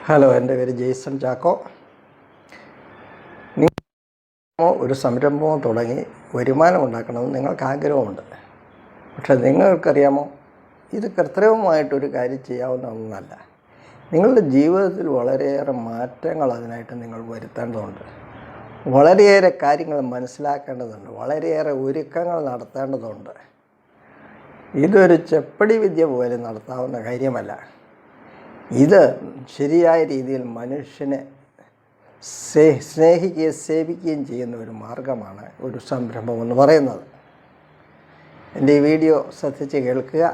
Hello, എൻ്റെ പേര് Jason Chacko. നിങ്ങൾ ഒരു സംരംഭം തുടങ്ങി വരുമാനം ഉണ്ടാക്കണമെന്ന് നിങ്ങൾക്ക് ആഗ്രഹമുണ്ട്. പക്ഷേ നിങ്ങൾക്കറിയാമോ, ഇത് കൃത്രിമമായിട്ടൊരു കാര്യം ചെയ്യാവുന്ന ഒന്നല്ല. നിങ്ങളുടെ ജീവിതത്തിൽ വളരെയേറെ മാറ്റങ്ങൾ അതിനായിട്ട് നിങ്ങൾ വരുത്തേണ്ടതുണ്ട്. വളരെയേറെ കാര്യങ്ങൾ മനസ്സിലാക്കേണ്ടതുണ്ട്. വളരെയേറെ ഒരുക്കങ്ങൾ നടത്തേണ്ടതുണ്ട്. ഇതൊരു ചെപ്പടി വിദ്യ പോലെ നടത്താവുന്ന കാര്യമല്ല. ഇത് ശരിയായ രീതിയിൽ മനുഷ്യനെ സ്നേഹിക്കുകയും സേവിക്കുകയും ചെയ്യുന്ന ഒരു മാർഗമാണ് ഒരു സംരംഭം എന്ന് പറയുന്നത്. എൻ്റെ ഈ വീഡിയോ ശ്രദ്ധിച്ച് കേൾക്കുക.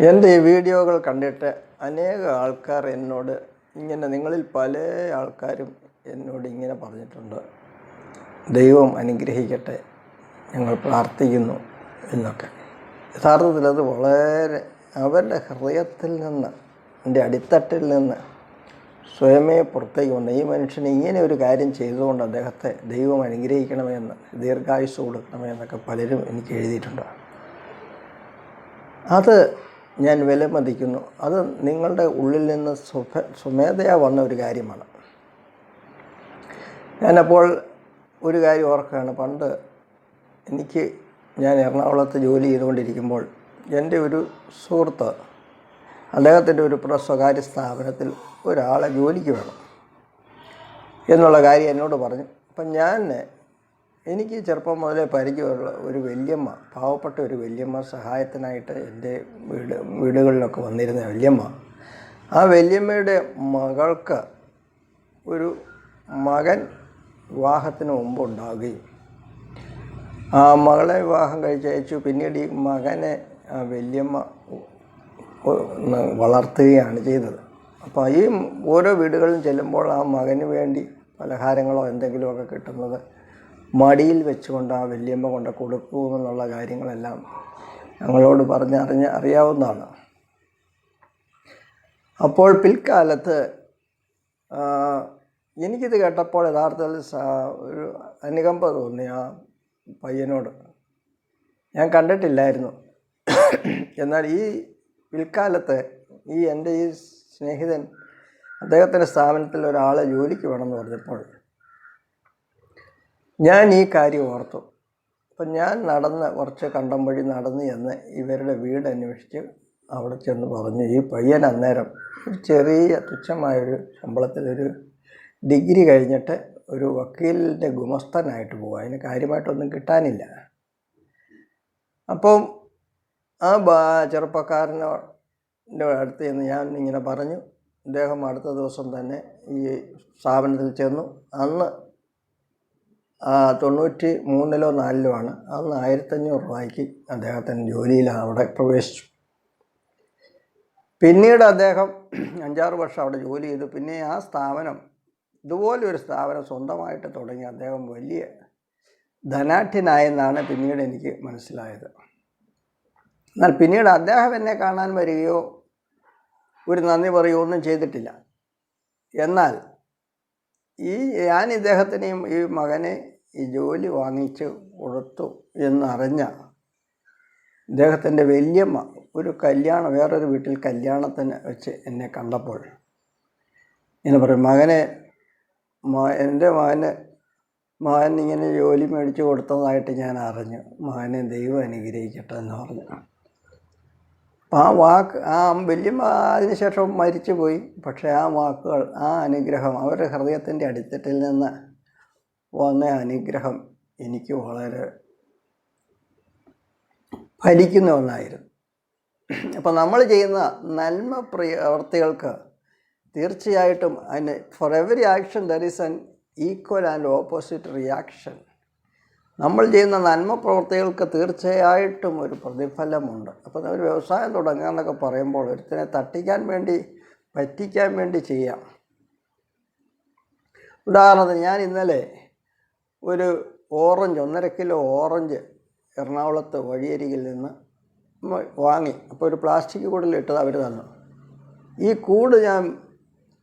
എൻ്റെ ഈ വീഡിയോകൾ കണ്ടിട്ട് അനേക ആൾക്കാർ എന്നോട് നിങ്ങളിൽ പല ആൾക്കാരും എന്നോട് ഇങ്ങനെ പറഞ്ഞിട്ടുണ്ട്: ദൈവം അനുഗ്രഹിക്കട്ടെ, ഞങ്ങൾ പ്രാർത്ഥിക്കുന്നു എന്നൊക്കെ. യഥാർത്ഥത്തിൽ അത് വളരെ അവരുടെ ഹൃദയത്തിൽ നിന്ന്, എൻ്റെ അടിത്തട്ടിൽ നിന്ന് സ്വയമേ പുറത്തേക്ക് വന്ന ഈ മനുഷ്യന് ഇങ്ങനെ ഒരു കാര്യം ചെയ്തുകൊണ്ട് അദ്ദേഹത്തെ ദൈവം അനുഗ്രഹിക്കണമെന്ന്, ദീർഘായുസ്സ് കൊടുക്കണമെന്നൊക്കെ പലരും എനിക്ക് എഴുതിയിട്ടുണ്ട്. അത് ഞാൻ വിലമതിക്കുന്നു. അത് നിങ്ങളുടെ ഉള്ളിൽ നിന്ന് സ്വമേധയാ വന്ന ഒരു കാര്യമാണ്. ഞാനപ്പോൾ ഒരു കാര്യം ഓർക്കുകയാണ്. പണ്ട് ഞാൻ എറണാകുളത്ത് ജോലി ചെയ്തുകൊണ്ടിരിക്കുമ്പോൾ എൻ്റെ ഒരു സുഹൃത്ത്, അദ്ദേഹത്തിൻ്റെ ഒരു സ്വകാര്യ സ്ഥാപനത്തിൽ ഒരാളെ ജോലിക്ക് വേണം എന്നുള്ള കാര്യം എന്നോട് പറഞ്ഞു. അപ്പം എനിക്ക് ചെറുപ്പം മുതലേ പരിചയമുള്ള ഒരു വല്യമ്മ, പാവപ്പെട്ട ഒരു വല്യമ്മ, സഹായത്തിനായിട്ട് എൻ്റെ വീടുകളിലൊക്കെ വന്നിരുന്ന വല്യമ്മ, ആ വല്യമ്മയുടെ മകൾക്ക് ഒരു മകൻ വിവാഹത്തിന് മുമ്പ് ഉണ്ടാവുകയും ആ മകളെ വിവാഹം കഴിച്ചയച്ചു. പിന്നീട് ഈ മകനെ ആ വല്യമ്മ വളർത്തുകയാണ് ചെയ്തത്. അപ്പോൾ ഈ ഓരോ വീടുകളിലും ചെല്ലുമ്പോൾ ആ മകന് വേണ്ടി പലഹാരങ്ങളോ എന്തെങ്കിലുമൊക്കെ കിട്ടുന്നത് മടിയിൽ വെച്ചുകൊണ്ട് ആ വല്യമ്മ കൊണ്ട് കൊടുക്കുമെന്നുള്ള കാര്യങ്ങളെല്ലാം ഞങ്ങളോട് അറിയാവുന്നതാണ്. അപ്പോൾ പിൽക്കാലത്ത് എനിക്കിത് കേട്ടപ്പോൾ യഥാർത്ഥത്തിൽ ഒരു അനുകമ്പ തോന്നി ആ പയ്യനോട്. ഞാൻ കണ്ടിട്ടില്ലായിരുന്നു. എന്നാൽ ഈ പിൽക്കാലത്ത് എൻ്റെ ഈ സ്നേഹിതൻ അദ്ദേഹത്തിൻ്റെ സ്ഥാപനത്തിൽ ഒരാളെ ജോലിക്ക് വേണമെന്ന് പറഞ്ഞപ്പോൾ ഞാൻ ഈ കാര്യം ഓർത്തു. അപ്പം ഞാൻ കുറച്ച് കണ്ടം വഴി നടന്ന് ചെന്ന് ഇവരുടെ വീട് അന്വേഷിച്ച് അവിടെ ചെന്ന് പറഞ്ഞു, ഈ പയ്യൻ അന്നേരം ഒരു ചെറിയ തുച്ഛമായൊരു ശമ്പളത്തിലൊരു ഡിഗ്രി കഴിഞ്ഞിട്ട് ഒരു വക്കീലിൻ്റെ ഗുമസ്തനായിട്ട് പോകും. അതിന് കാര്യമായിട്ടൊന്നും കിട്ടാനില്ല. അപ്പം ആ ചെറുപ്പക്കാരൻ്റെ അടുത്ത് ചെന്ന് ഞാൻ ഇങ്ങനെ പറഞ്ഞു. അദ്ദേഹം അടുത്ത ദിവസം തന്നെ ഈ സ്ഥാപനത്തിൽ ചെന്നു. അന്ന് 93-ലോ 94-ലോ ആണ്. അന്ന് 1500 രൂപയ്ക്ക് അദ്ദേഹത്തിന് ജോലിയിൽ അവിടെ പ്രവേശിച്ചു. പിന്നീട് അദ്ദേഹം 5-6 വർഷം അവിടെ ജോലി ചെയ്തു. പിന്നെ ആ സ്ഥാപനം, ഇതുപോലെ ഒരു സ്ഥാപനം സ്വന്തമായിട്ട് തുടങ്ങി അദ്ദേഹം വലിയ ധനാഢ്യനായെന്നാണ് പിന്നീട് എനിക്ക് മനസ്സിലായത്. എന്നാൽ പിന്നീട് അദ്ദേഹം എന്നെ കാണാൻ വരികയോ ഒരു നന്ദി പറയുകയോ ഒന്നും ചെയ്തിട്ടില്ല. എന്നാൽ ഞാൻ ഇദ്ദേഹത്തിനെയും ഈ മകനെ ഈ ജോലി വാങ്ങിച്ച് കൊടുത്തു എന്നറിഞ്ഞ ഇദ്ദേഹത്തിൻ്റെ വല്യമ്മ ഒരു വേറൊരു വീട്ടിൽ കല്യാണത്തിന് വെച്ച് എന്നെ കണ്ടപ്പോൾ ഇങ്ങനെ പറയും, എൻ്റെ മകൻ ഇങ്ങനെ ജോലി മേടിച്ച് കൊടുത്തതായിട്ട് ഞാൻ അറിഞ്ഞു, മകനെ ദൈവം അനുഗ്രഹിക്കട്ടെ എന്ന് പറഞ്ഞു. അപ്പം ആ വല്യമ്മ അതിനുശേഷം മരിച്ചു പോയി. പക്ഷേ ആ വാക്കുകൾ, ആ അനുഗ്രഹം, അവരുടെ ഹൃദയത്തിൻ്റെ അടിത്തട്ടിൽ നിന്ന് വന്ന അനുഗ്രഹം എനിക്ക് വളരെ ഫലിക്കുന്ന ഒന്നായിരുന്നു. അപ്പം നമ്മൾ ചെയ്യുന്ന നന്മ പ്രവർത്തികൾക്ക് തീർച്ചയായിട്ടും അതിന് for every action there is an equal and opposite reaction. നമ്മൾ ചെയ്യുന്ന നന്മ പ്രവർത്തികൾക്ക് തീർച്ചയായിട്ടും ഒരു പ്രതിഫലമുണ്ട്. അപ്പം ഒരു വ്യവസായം തുടങ്ങുക എന്നൊക്കെ പറയുമ്പോൾ ഒരുത്തിനെ പറ്റിക്കാൻ വേണ്ടി ചെയ്യാം. ഉദാഹരണത്തിന്, ഞാൻ ഇന്നലെ ഒരു 1.5 കിലോ ഓറഞ്ച് എറണാകുളത്ത് വഴിയരികിൽ നിന്ന് വാങ്ങി. അപ്പോൾ ഒരു പ്ലാസ്റ്റിക് കൂടിലിട്ടത് അവർ തന്നു. ഈ കൂട് ഞാൻ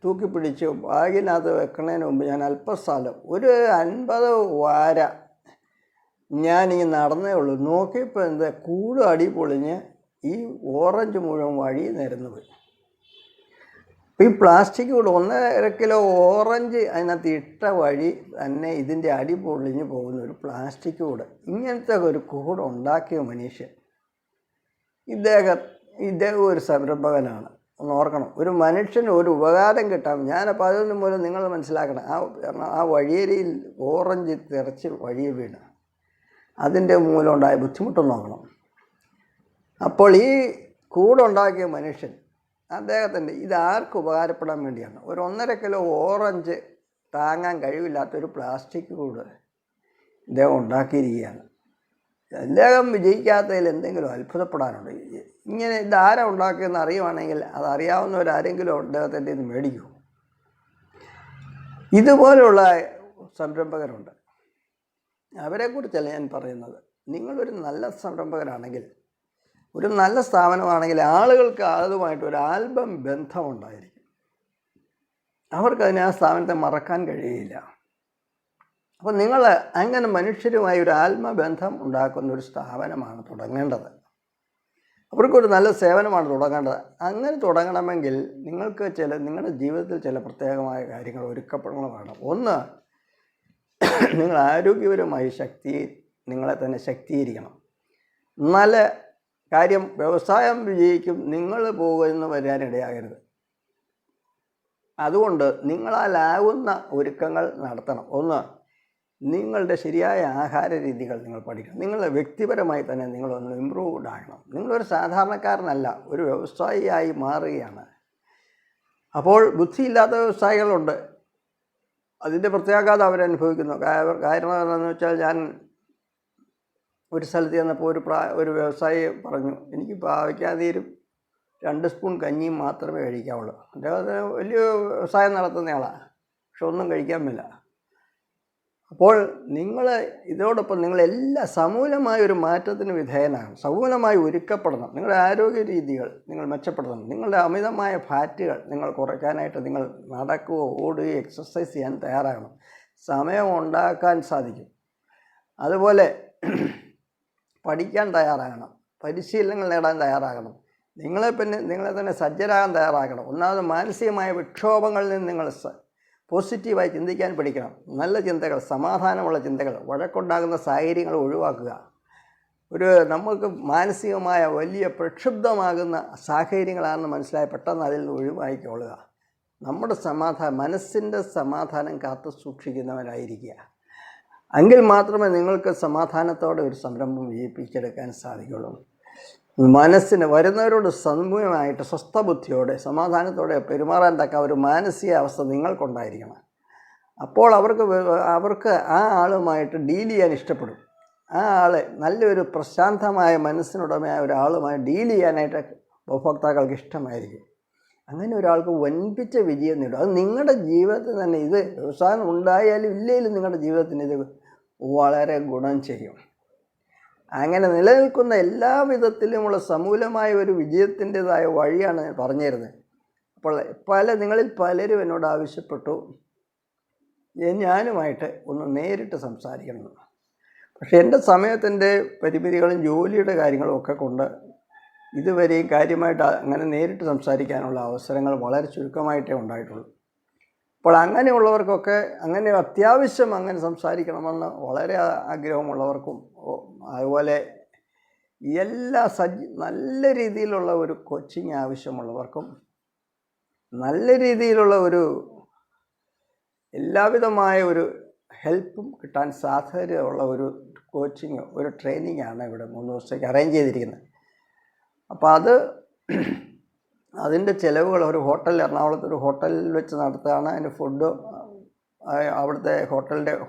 തൂക്കിപ്പിടിച്ച് ബാഗിനകത്ത് വെക്കുന്നതിന് മുമ്പ് ഞാൻ അല്പസ്ഥലം ഒരു 50 വാര ഞാനീ നടന്നേ ഉള്ളൂ. നോക്കിയപ്പോൾ എന്താ കൂട് അടി പൊളിഞ്ഞ് ഈ ഓറഞ്ച് മുഴുവൻ വഴി നിരന്നു പോയി. അപ്പോൾ ഈ പ്ലാസ്റ്റിക് കൂട് 1.5 കിലോ ഓറഞ്ച് അതിനകത്ത് ഇട്ട വഴി തന്നെ ഇതിൻ്റെ അടി പൊളിഞ്ഞ് പോകുന്ന ഒരു പ്ലാസ്റ്റിക് കൂട്. ഇങ്ങനത്തെ ഒരു കൂട് ഉണ്ടാക്കിയ മനുഷ്യൻ ഇദ്ദേഹം ഒരു സംരംഭകനാണ്. ഒന്ന് ഓർക്കണം, ഒരു മനുഷ്യന് ഒരു ഉപകാരം കിട്ടാം. ഞാനപ്പോൾ അതൊന്നും മൂലം നിങ്ങൾ മനസ്സിലാക്കണം. ആ വഴിയരിയിൽ ഓറഞ്ച് തിറച്ച് വഴിയിൽ വീണ് അതിൻ്റെ മൂലം ഉണ്ടായ ബുദ്ധിമുട്ടൊന്നും നോക്കണം. അപ്പോൾ ഈ കൂടുണ്ടാക്കിയ മനുഷ്യൻ അദ്ദേഹത്തിൻ്റെ ഇതാർക്ക് ഉപകാരപ്പെടാൻ വേണ്ടിയാണ്? ഒരു 1.5 കിലോ ഓറഞ്ച് താങ്ങാൻ കഴിവില്ലാത്തൊരു പ്ലാസ്റ്റിക് കൂട് ഇദ്ദേഹം ഉണ്ടാക്കിയിരിക്കുകയാണ്. അദ്ദേഹം വിജയിക്കാത്തതിൽ എന്തെങ്കിലും അത്ഭുതപ്പെടാനുണ്ട്? ഇങ്ങനെ ഇതാരാ ഉണ്ടാക്കിയെന്ന് അറിയുവാണെങ്കിൽ അതറിയാവുന്നവരാരെങ്കിലും അദ്ദേഹത്തിൻ്റെ ഇത് മേടിക്കൂ. ഇതുപോലുള്ള സംരംഭകരുണ്ട്. അവരെക്കുറിച്ചല്ല ഞാൻ പറയുന്നത്. നിങ്ങളൊരു നല്ല സംരംഭകരാണെങ്കിൽ, ഒരു നല്ല സ്ഥാപനമാണെങ്കിൽ ആളുകൾക്ക് അതുമായിട്ട് ഒരു ആൽബം ബന്ധമുണ്ടായിരിക്കും. അവർക്കതിനെ ആ സ്ഥാപനത്തെ മറക്കാൻ കഴിയില്ല. അപ്പോൾ നിങ്ങൾ അങ്ങനെ മനുഷ്യരുമായി ഒരു ആത്മബന്ധം ഉണ്ടാക്കുന്ന ഒരു സ്ഥാപനമാണ് തുടങ്ങേണ്ടത്. അവർക്കൊരു നല്ല സേവനമാണ് തുടങ്ങേണ്ടത്. അങ്ങനെ തുടങ്ങണമെങ്കിൽ നിങ്ങൾക്ക് നിങ്ങളുടെ ജീവിതത്തിൽ ചില പ്രത്യേകമായ കാര്യങ്ങൾ ഒരുക്കപ്പെടണം. ഒന്ന്, നിങ്ങൾ ആരോഗ്യപരമായി നിങ്ങളെ തന്നെ ശക്തീകരിക്കണം. നല്ല കാര്യം, വ്യവസായം വിജയിക്കും, നിങ്ങൾ പോകുമെന്ന് വരാനിടയാകരുത്. അതുകൊണ്ട് നിങ്ങളാലാവുന്ന ഒരുക്കങ്ങൾ നടത്തണം. ഒന്ന്, നിങ്ങളുടെ ശരിയായ ആഹാര രീതികൾ നിങ്ങൾ പഠിക്കണം. നിങ്ങൾ വ്യക്തിപരമായി തന്നെ നിങ്ങളൊന്ന് ഇമ്പ്രൂവ്ഡ് ആകണം. നിങ്ങളൊരു സാധാരണക്കാരനല്ല, ഒരു വ്യവസായിയായി മാറുകയാണ്. അപ്പോൾ ബുദ്ധിയില്ലാത്ത വ്യവസായികളുണ്ട്. അതിൻ്റെ പ്രത്യാഘാതം അവരനുഭവിക്കുന്നു. കാരണം എന്താണെന്ന് വെച്ചാൽ, ഞാൻ ഒരു സ്ഥലത്ത് ചെന്നപ്പോൾ ഒരു വ്യവസായി പറഞ്ഞു, എനിക്ക് പാവയ്ക്കാതീരും 2 സ്പൂൺ കഞ്ഞിയും മാത്രമേ കഴിക്കാവുള്ളൂ. അദ്ദേഹത്തിന് വലിയ വ്യവസായം നടത്തുന്നയാളാണ്, പക്ഷെ ഒന്നും കഴിക്കാൻ പറ്റില്ല. അപ്പോൾ ഇതോടൊപ്പം നിങ്ങളെല്ലാം സമൂലമായ ഒരു മാറ്റത്തിന് വിധേയനാണ്. സമൂലമായി ഒരുക്കപ്പെടണം. നിങ്ങളുടെ ആരോഗ്യ രീതികൾ നിങ്ങൾ മെച്ചപ്പെടുത്തണം. നിങ്ങളുടെ അമിതമായ ഫാറ്റുകൾ നിങ്ങൾ കുറയ്ക്കാനായിട്ട് നിങ്ങൾ നടക്കുകയോ ഓടുകയോ എക്സസൈസ് ചെയ്യാൻ തയ്യാറാകണം. സമയം ഉണ്ടാക്കാൻ സാധിക്കും. അതുപോലെ പഠിക്കാൻ തയ്യാറാകണം, പരിശീലനങ്ങൾ നേടാൻ തയ്യാറാകണം. നിങ്ങളെ തന്നെ സജ്ജരാകാൻ തയ്യാറാക്കണം. ഒന്നാമത് മാനസികമായ വിക്ഷോഭങ്ങളിൽ നിന്ന് നിങ്ങൾ പോസിറ്റീവായി ചിന്തിക്കാൻ പഠിക്കണം. നല്ല ചിന്തകൾ, സമാധാനമുള്ള ചിന്തകൾ, വഴക്കുണ്ടാകുന്ന സാഹചര്യങ്ങൾ ഒഴിവാക്കുക. നമുക്ക് മാനസികമായ വലിയ പ്രക്ഷുബ്ധമാകുന്ന സാഹചര്യങ്ങളാണെന്ന് മനസ്സിലായി പെട്ടെന്ന് അതിൽ നിന്ന് ഒഴിവാക്കിക്കൊള്ളുക. നമ്മുടെ മനസ്സിൻ്റെ സമാധാനം കാത്തു സൂക്ഷിക്കുന്നവരായിരിക്കുക. എങ്കിൽ മാത്രമേ നിങ്ങൾക്ക് സമാധാനത്തോടെ ഒരു സംരംഭം വിജയിപ്പിച്ചെടുക്കാൻ സാധിക്കുള്ളൂ. മനസ്സിന് വരുന്നവരോട് സൗമ്യമായിട്ട് സ്വസ്ഥബുദ്ധിയോടെ സമാധാനത്തോടെ പെരുമാറാൻ തക്ക ഒരു മാനസിക അവസ്ഥ നിങ്ങൾക്കുണ്ടായിരിക്കണം. അപ്പോൾ അവർക്ക് ആ ആളുമായിട്ട് ഡീൽ ചെയ്യാൻ ഇഷ്ടപ്പെടും. ആ ആൾ നല്ലൊരു പ്രശാന്തമായ മനസ്സിനുടമയായ ഒരാളുമായി ഡീൽ ചെയ്യാനായിട്ട് ഉപഭോക്താക്കൾക്ക് ഇഷ്ടമായിരിക്കും. അങ്ങനെ ഒരാൾക്ക് വൻപിച്ച വിജയം നേടും. അത് നിങ്ങളുടെ ജീവിതത്തിൽ തന്നെ, ഇത് വ്യവസായം ഉണ്ടായാലും ഇല്ലെങ്കിലും നിങ്ങളുടെ ജീവിതത്തിന് ഇത് വളരെ ഗുണം ചെയ്യും. അങ്ങനെ നിലനിൽക്കുന്ന എല്ലാ വിധത്തിലുമുള്ള സമൂലമായ ഒരു വിജയത്തിൻ്റെതായ വഴിയാണ് ഞാൻ പറഞ്ഞു തരുന്നത്. അപ്പോൾ നിങ്ങളിൽ പലരും എന്നോട് ആവശ്യപ്പെട്ടു ഞാനുമായിട്ട് ഒന്ന് നേരിട്ട് സംസാരിക്കണം. പക്ഷേ എൻ്റെ സമയത്തിൻ്റെ പരിമിതികളും ജോലിയുടെ കാര്യങ്ങളും ഒക്കെ കൊണ്ട് ഇതുവരെയും കാര്യമായിട്ട് അങ്ങനെ നേരിട്ട് സംസാരിക്കാനുള്ള അവസരങ്ങൾ വളരെ ചുരുക്കമായിട്ടേ ഉണ്ടായിട്ടുള്ളൂ. അപ്പോൾ അങ്ങനെയുള്ളവർക്കൊക്കെ അങ്ങനെ അത്യാവശ്യം അങ്ങനെ സംസാരിക്കണമെന്ന് വളരെ ആഗ്രഹമുള്ളവർക്കും, അതുപോലെ നല്ല രീതിയിലുള്ള ഒരു കോച്ചിങ് ആവശ്യമുള്ളവർക്കും, നല്ല രീതിയിലുള്ള എല്ലാവിധമായ ഒരു ഹെൽപ്പും കിട്ടാൻ സാധ്യതയുള്ള ഒരു കോച്ചിങ്, ഒരു ട്രെയിനിങ്ങാണ് ഇവിടെ 3 ദിവസത്തേക്ക് അറേഞ്ച് ചെയ്തിരിക്കുന്നത്. അപ്പോൾ അതിൻ്റെ ചിലവുകൾ ഒരു എറണാകുളത്ത് ഒരു ഹോട്ടലിൽ വെച്ച് നടത്തുകയാണ്. അതിൻ്റെ ഫുഡ്, അവിടുത്തെ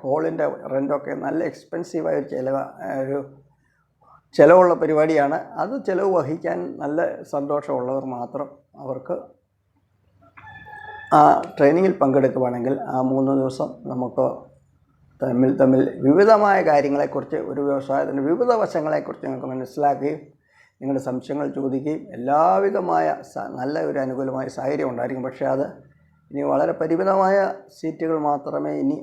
ഹോളിൻ്റെ റെൻ്റൊക്കെ നല്ല എക്സ്പെൻസീവായ ഒരു ചിലവുള്ള പരിപാടിയാണ്. അത് ചിലവ് വഹിക്കാൻ നല്ല സന്തോഷമുള്ളവർ മാത്രം അവർക്ക് ആ ട്രെയിനിങ്ങിൽ പങ്കെടുക്കുകയാണെങ്കിൽ ആ 3 ദിവസം നമുക്ക് തമ്മിൽ വിവിധമായ കാര്യങ്ങളെക്കുറിച്ച്, ഒരു വ്യവസായത്തിൻ്റെ വിവിധ വശങ്ങളെക്കുറിച്ച് നിങ്ങൾക്ക് മനസ്സിലാക്കുകയും നിങ്ങളുടെ സംശയങ്ങൾ ചോദിക്കുകയും എല്ലാവിധമായ നല്ല ഒരു അനുകൂലമായ സാഹചര്യം ഉണ്ടായിരിക്കും. പക്ഷേ ഇനി വളരെ പരിമിതമായ സീറ്റുകൾ മാത്രമേ ഇനി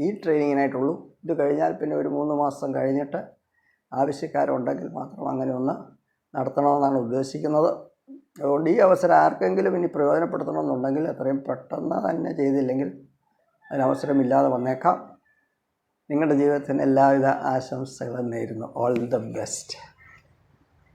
ഈ ട്രെയിനിങ്ങിനായിട്ടുള്ളൂ. ഇത് കഴിഞ്ഞാൽ പിന്നെ ഒരു 3 മാസം കഴിഞ്ഞിട്ട് ആവശ്യക്കാരുണ്ടെങ്കിൽ മാത്രം അങ്ങനെ ഒന്ന് നടത്തണമെന്നാണ് ഉദ്ദേശിക്കുന്നത്. അതുകൊണ്ട് ഈ അവസരം ആർക്കെങ്കിലും ഇനി പ്രയോജനപ്പെടുത്തണമെന്നുണ്ടെങ്കിൽ എത്രയും പെട്ടെന്ന് തന്നെ ചെയ്തില്ലെങ്കിൽ അതിനവസരമില്ലാതെ വന്നേക്കാം. നിങ്ങളുടെ ജീവിതത്തിന് എല്ലാവിധ ആശംസകളും നേരുന്നു. All the best.